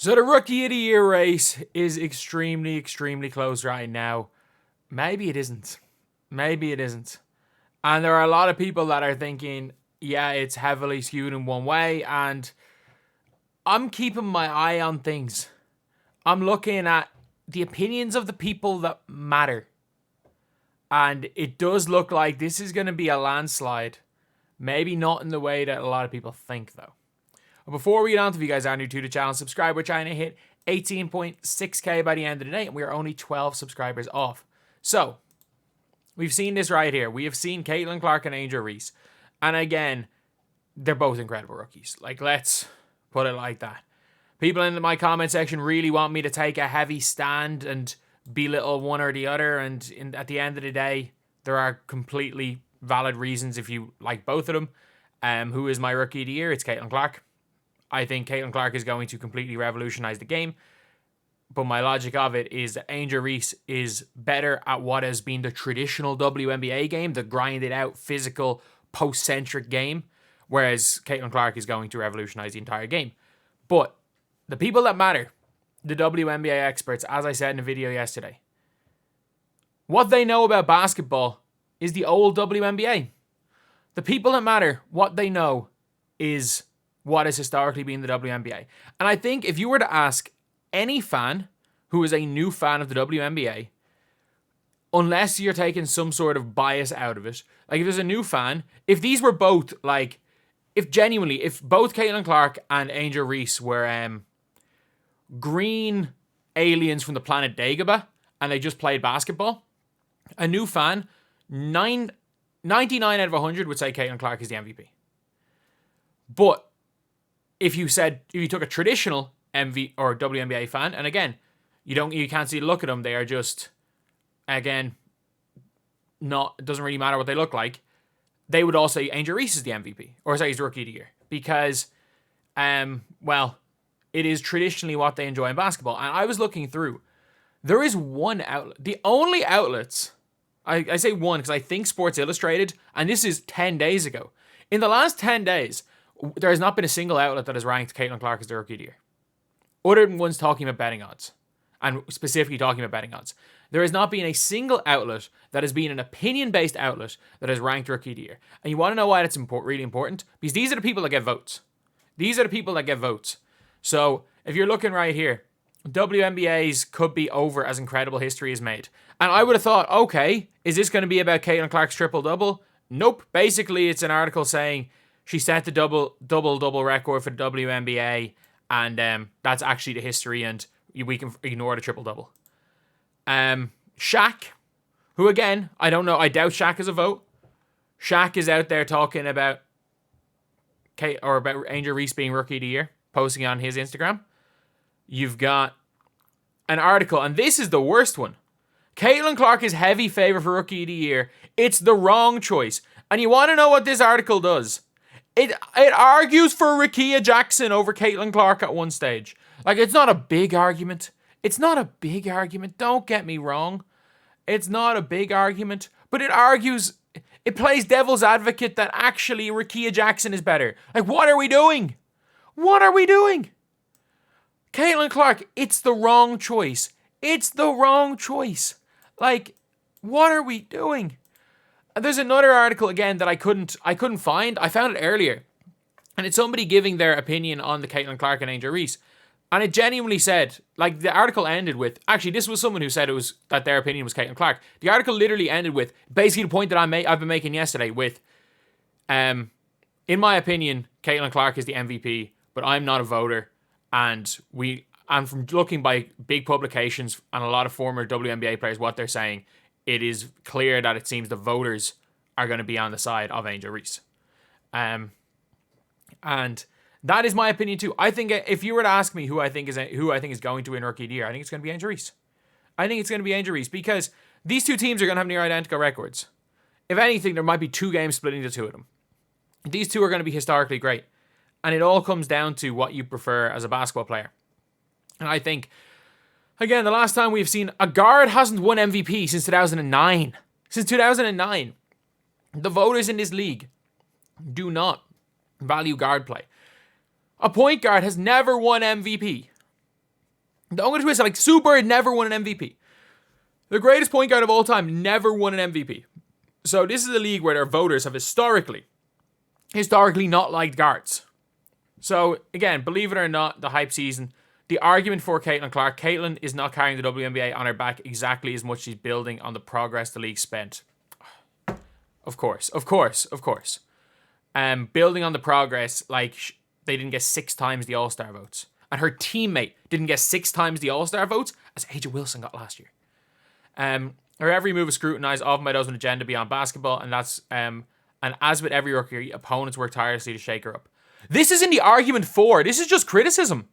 So the Rookie of the Year race is extremely, extremely close right now. Maybe it isn't. Maybe it isn't. And there are a lot of people that are thinking, yeah, it's heavily skewed in one way. And I'm keeping my eye on things. I'm looking at the opinions of the people that matter. And it does look like this is going to be a landslide. Maybe not in the way that a lot of people think, though. But before we get on to, if you guys are new to the channel, subscribe. We're trying to hit 18.6k by the end of the day, and we are only 12 subscribers off. So, we've seen this right here. We have seen Caitlin Clark and Angel Reese. And again, they're both incredible rookies. Like, let's put it like that. People in my comment section really want me to take a heavy stand and belittle one or the other. And at the end of the day, there are completely valid reasons if you like both of them. Who is my Rookie of the Year? It's Caitlin Clark. I think Caitlin Clark is going to completely revolutionize the game. But my logic of it is that Angel Reese is better at what has been the traditional WNBA game, the grinded out, physical, post-centric game, whereas Caitlin Clark is going to revolutionize the entire game. But the people that matter, the WNBA experts, as I said in the video yesterday, what they know about basketball is the old WNBA. The people that matter, what they know is what has historically been the WNBA. And I think if you were to ask any fan who is a new fan of the WNBA, unless you're taking some sort of bias out of it, like if there's a new fan, if these were both like, if both Caitlin Clark and Angel Reese were green aliens from the planet Dagobah and they just played basketball, a new fan, 99 out of 100 would say Caitlin Clark is the MVP. But if you took a traditional MV or WNBA fan, and again, you can't see the look at them, they are just, again, it doesn't really matter what they look like, they would all say Angel Reese is the MVP, or say he's the Rookie of the Year, because, well, it is traditionally what they enjoy in basketball. And I was looking through, there is one outlet, the only outlets, I say one because I think Sports Illustrated, and this is 10 days ago. In the last 10 days, there has not been a single outlet that has ranked Caitlin Clark as the Rookie of the Year. Other than ones talking about betting odds. And specifically talking about betting odds. There has not been a single outlet that has been an opinion-based outlet that has ranked Rookie of the Year. And you want to know why that's really important? Because these are the people that get votes. These are the people that get votes. So, if you're looking right here, WNBA's could be over as incredible history is made. And I would have thought, okay, is this going to be about Caitlin Clark's triple-double? Nope. Basically, it's an article saying she set the double-double record for the WNBA, and that's actually the history, and we can ignore the triple-double. Shaq, who again, I don't know, I doubt Shaq is a vote. Shaq is out there talking about about Angel Reese being Rookie of the Year, posting on his Instagram. You've got an article, and this is the worst one. Caitlin Clark is heavy favorite for Rookie of the Year. It's the wrong choice. And you want to know what this article does? It argues for Rickea Jackson over Caitlin Clark at one stage. Like, it's not a big argument. It's not a big argument. Don't get me wrong. It's not a big argument. But it argues, it plays devil's advocate that actually Rickea Jackson is better. Like, what are we doing? What are we doing? Caitlin Clark, it's the wrong choice. It's the wrong choice. Like, what are we doing? And there's another article again that I couldn't find. I found it earlier. And it's somebody giving their opinion on the Caitlin Clark and Angel Reese. And it genuinely said, like, the article ended with, actually this was someone who said that their opinion was Caitlin Clark. The article literally ended with basically the point that I've been making yesterday with, in my opinion, Caitlin Clark is the MVP, but I'm not a voter. And from looking by big publications and a lot of former WNBA players, what they're saying, it is clear that it seems the voters are going to be on the side of Angel Reese. And that is my opinion too. I think if you were to ask me who I think is going to win Rookie of the Year, I think it's going to be Angel Reese. I think it's going to be Angel Reese because these two teams are going to have near identical records. If anything, there might be 2 games splitting the two of them. These two are going to be historically great. And it all comes down to what you prefer as a basketball player. And I think, again, the last time we've seen a guard hasn't won MVP since 2009. Since 2009. The voters in this league do not value guard play. A point guard has never won MVP. Don't go to twist it. Like, Sue Bird never won an MVP. The greatest point guard of all time never won an MVP. So this is a league where their voters have historically not liked guards. So, again, believe it or not, the hype season, the argument for Caitlin Clark, Caitlin is not carrying the WNBA on her back exactly as much as she's building on the progress the league spent. Of course. Building on the progress, like, they didn't get 6 times the All-Star votes. And her teammate didn't get 6 times the All-Star votes as A'ja Wilson got last year. Her every move is scrutinized, often by those with an agenda beyond basketball, and as with every rookie, opponents work tirelessly to shake her up. This isn't the argument for. This is just criticism.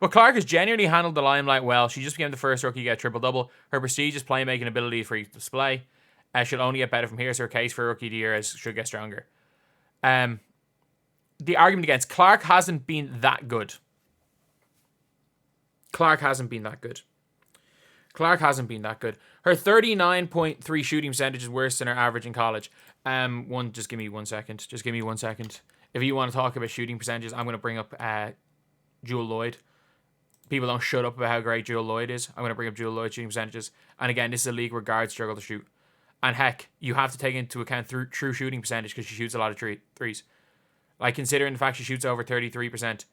But Clark has genuinely handled the limelight well. She just became the first rookie to get a triple-double. Her prestigious playmaking ability for display should only get better from here, so her case for rookie of the year should get stronger. The argument against Clark hasn't been that good. Clark hasn't been that good. Her 39.3 shooting percentage is worse than her average in college. Just give me 1 second. If you want to talk about shooting percentages, I'm going to bring up Jewel Lloyd. People don't shut up about how great Jewel Lloyd is. I'm going to bring up Jewel Lloyd's shooting percentages. And again, this is a league where guards struggle to shoot. And heck, you have to take into account true shooting percentage because she shoots a lot of threes. Like, considering the fact she shoots over 33%.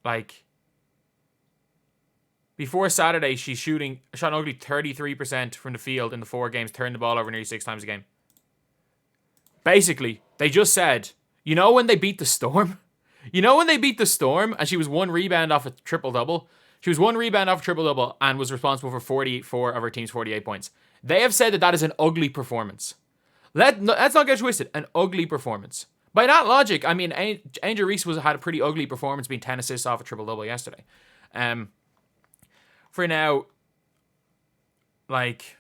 Like, before Saturday, she shot an ugly 33% from the field in the 4 games, turned the ball over nearly 6 times a game. Basically, they just said, you know when they beat the Storm? And she was 1 rebound off a triple-double? She was 1 rebound off a triple-double and was responsible for 44 of her team's 48 points. They have said that is an ugly performance. Let's not get twisted. An ugly performance. By that logic, I mean, Angel Reese had a pretty ugly performance, being 10 assists off a triple-double yesterday. For now, like,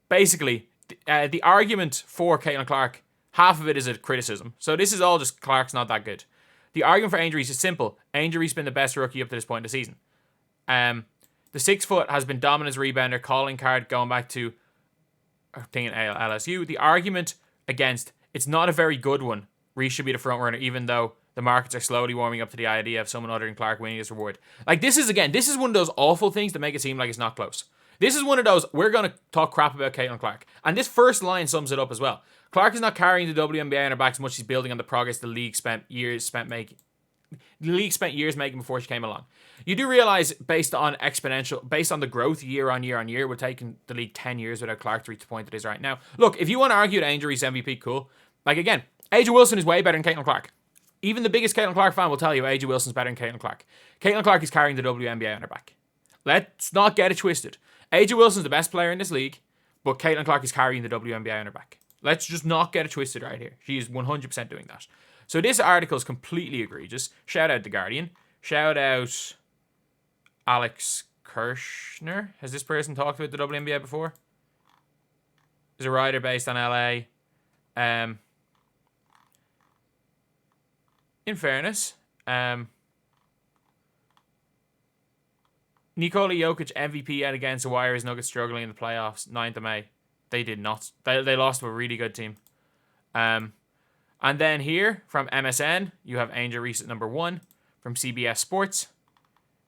basically, the argument for Caitlin Clark, half of it is a criticism. So this is all just Clark's not that good. The argument for Angel Reese is simple. Angel Reese has been the best rookie up to this point in the season. The 6 foot has been dominant as rebounder, calling card going back to LSU. The argument against, it's not a very good one. Reese should be the front runner, even though the markets are slowly warming up to the idea of someone other than Clark winning this reward. Like, this is one of those awful things that make it seem like it's not close. This is one of those, we're going to talk crap about Caitlin Clark. And this first line sums it up as well. Clark is not carrying the WNBA on her back as much as she's building on the progress the league spent years making before she came along. You do realize, based on the growth year on year, we're taking the league 10 years without Clark to reach the point it is right now. Look, if you want to argue that Angel Reese MVP, cool. Like, again, A'ja Wilson is way better than Caitlin Clark. Even the biggest Caitlin Clark fan will tell you A'ja Wilson's better than Caitlin Clark. Caitlin Clark is carrying the WNBA on her back. Let's not get it twisted. A'ja Wilson's the best player in this league, but Caitlin Clark is carrying the WNBA on her back. Let's just not get it twisted right here. She is 100% doing that. So this article is completely egregious. Shout out The Guardian. Shout out Alex Kirshner. Has this person talked about the WNBA before? He's a writer based on LA. In fairness, Nikola Jokic MVP yet against the Warriors Nuggets struggling in the playoffs, 9th of May. They did not. They lost to a really good team. And then here, from MSN, you have Angel Reese at number 1. From CBS Sports,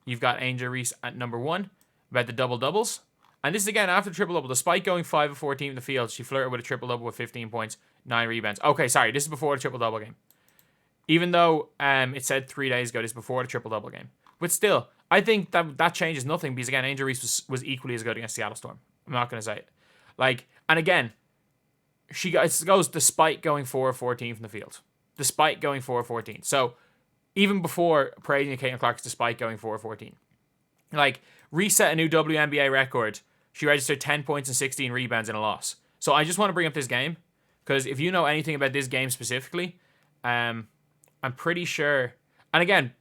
you've got Angel Reese at number 1 about the double-doubles. And this is again after the triple-double. Despite going 5 of 14 in the field, she flirted with a triple-double with 15 points, 9 rebounds. Okay, sorry, this is before the triple-double game. Even though it said 3 days ago, this is before the triple-double game. But still, I think that changes nothing because, again, Angel Reese was equally as good against Seattle Storm. I'm not going to say it. Like, and again, she goes despite going 4 of 14 from the field. Despite going 4 of 14. So, even before praising Caitlin Clark, despite going 4 of 14. Like, Reese set a new WNBA record. She registered 10 points and 16 rebounds in a loss. So, I just want to bring up this game. Because if you know anything about this game specifically, I'm pretty sure. And again,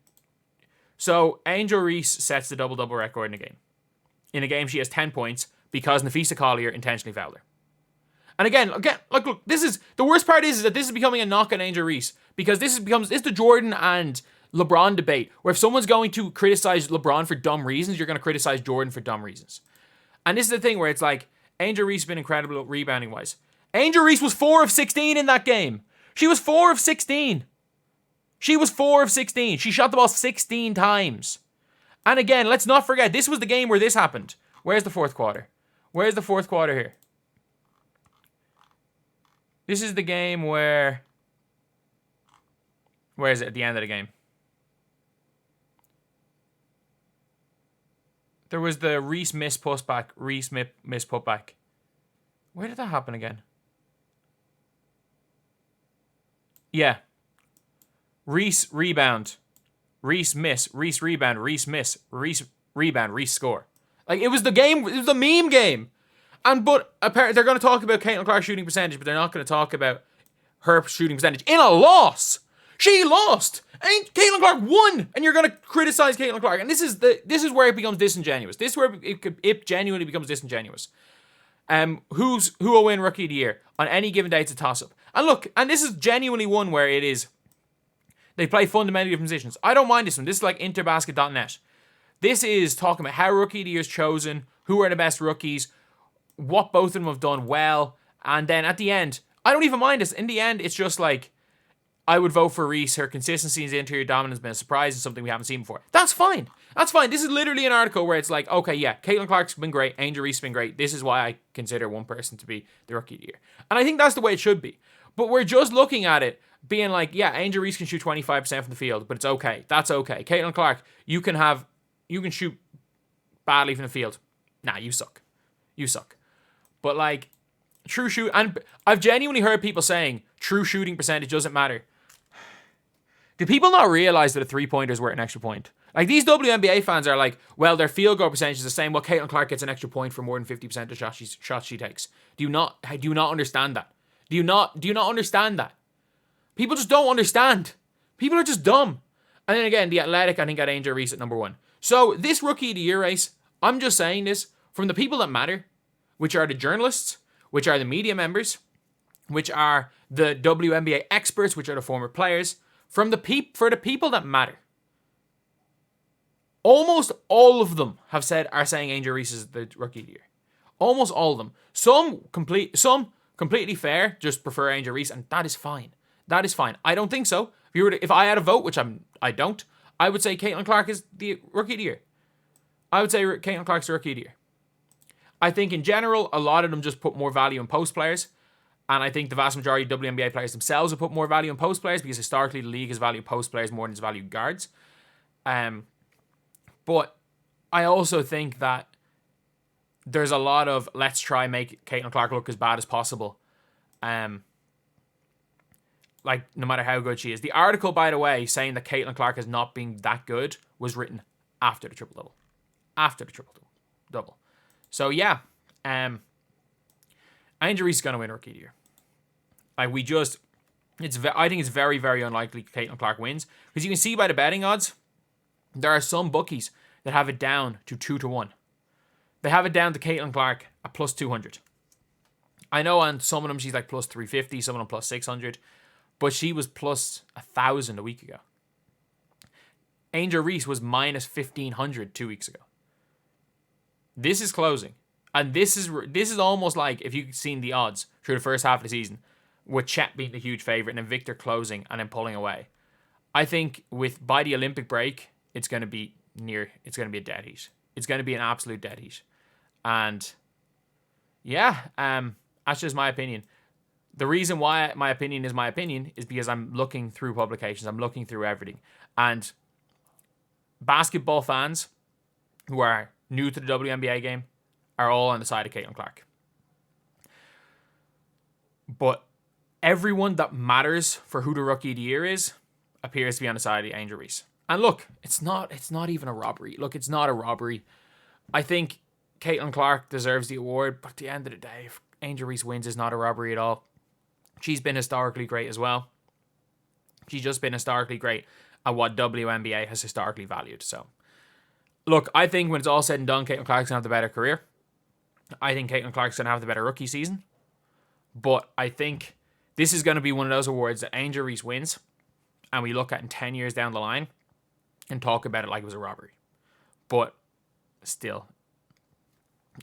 so Angel Reese sets the double-double record in a game. In a game, she has 10 points because Nafisa Collier intentionally fouled her. And again, look, this is the worst part is that this is becoming a knock on Angel Reese because this is the Jordan and LeBron debate where if someone's going to criticize LeBron for dumb reasons, you're going to criticize Jordan for dumb reasons. And this is the thing where it's like Angel Reese has been incredible rebounding wise. Angel Reese was 4 of 16 in that game. She was 4 of 16. She was 4 of 16. She shot the ball 16 times. And again, let's not forget, this was the game where this happened. Where's the fourth quarter? Where's the fourth quarter here? This is the game where... Where is it at the end of the game? There was the Reese miss putback. Reese miss putback. Where did that happen again? Yeah. Reese rebound. Reese miss. Reese rebound. Reese miss. Reese rebound. Reese score. Like, it was the game. It was the meme game. But apparently they're going to talk about Caitlin Clark's shooting percentage, but they're not going to talk about her shooting percentage in a loss. She lost. And Caitlin Clark won. And you're going to criticize Caitlin Clark. And this is where it becomes disingenuous. This is where it genuinely becomes disingenuous. Who will win Rookie of the Year? On any given day, it's a toss-up. And look, and this is genuinely one where it is... They play fundamentally different positions. I don't mind this one. This is like interbasket.net. This is talking about how Rookie of the Year is chosen, who are the best rookies, what both of them have done well, and then at the end, I don't even mind this. In the end, it's just like, I would vote for Reese. Her consistency in the interior dominance has been a surprise and something we haven't seen before. That's fine. That's fine. This is literally an article where it's like, okay, yeah, Caitlin Clark's been great. Angel Reese has been great. This is why I consider one person to be the Rookie of the Year. And I think that's the way it should be. But we're just looking at it being like, yeah, Angel Reese can shoot 25% from the field, but it's okay. That's okay. Caitlin Clark, you can shoot badly from the field. Nah, you suck. You suck. But like, true shoot, and I've genuinely heard people saying true shooting percentage doesn't matter. Do people not realize that a three-pointer is worth an extra point? Like, these WNBA fans are like, well, their field goal percentage is the same. Well, Caitlin Clark gets an extra point for more than 50% of shots she takes. Do you not understand that? Do you not understand that? People just don't understand. People are just dumb. And then again, the Athletic, I think, got Angel Reese at number 1. So this Rookie of the Year race, I'm just saying this, from the people that matter, which are the journalists, which are the media members, which are the WNBA experts, which are the former players, for the people that matter. Almost all of them are saying Angel Reese is the Rookie of the Year. Almost all of them. Some completely fair, just prefer Angel Reese, and that is fine. That is fine. I don't think so. If I had a vote, which I don't, I would say Caitlin Clark is the Rookie of the Year. I would say Caitlin Clark's the Rookie of the Year. I think in general, a lot of them just put more value in post players. And I think the vast majority of WNBA players themselves have put more value in post players because historically the league has valued post players more than it's valued guards. But I also think that there's a lot of let's try make Caitlin Clark look as bad as possible. Like, no matter how good she is. The article, by the way, saying that Caitlin Clark has not been that good was written after the triple-double. After the triple-double. So, yeah. Angel Reese is going to win Rookie of the Year. Like, I think it's very, very unlikely Caitlin Clark wins. Because you can see by the betting odds, there are some bookies that have it down to 2-1. They have it down to Caitlin Clark at plus 200. I know on some of them she's like plus 350, some of them plus 600. But she was plus 1,000 a week ago. Angel Reese was minus 1,500 2 weeks ago. This is closing. And this is almost like if you've seen the odds through the first half of the season, with Chet being the huge favourite and then Victor closing and then pulling away. I think by the Olympic break, it's going to be a dead heat. It's going to be an absolute dead heat. And yeah, that's just my opinion. The reason why my opinion is because I'm looking through publications. I'm looking through everything. And basketball fans who are new to the WNBA game are all on the side of Caitlin Clark. But everyone that matters for who the Rookie of the Year is appears to be on the side of Angel Reese. And look, it's not even a robbery. Look, it's not a robbery. I think Caitlin Clark deserves the award, but at the end of the day, if Angel Reese wins, it's not a robbery at all. She's been historically great as well. She's just been historically great at what WNBA has historically valued. So, look, I think when it's all said and done, Caitlin Clark's going to have the better career. I think Caitlin Clark's going to have the better rookie season. But I think this is going to be one of those awards that Angel Reese wins, and we look at in 10 years down the line and talk about it like it was a robbery. But still,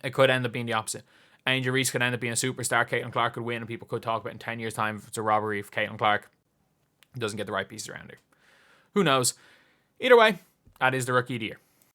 it could end up being the opposite. Angel Reese could end up being a superstar. Caitlin Clark could win, and people could talk about it in 10 years' time if it's a robbery if Caitlin Clark doesn't get the right pieces around her. Who knows? Either way, that is the Rookie of the Year.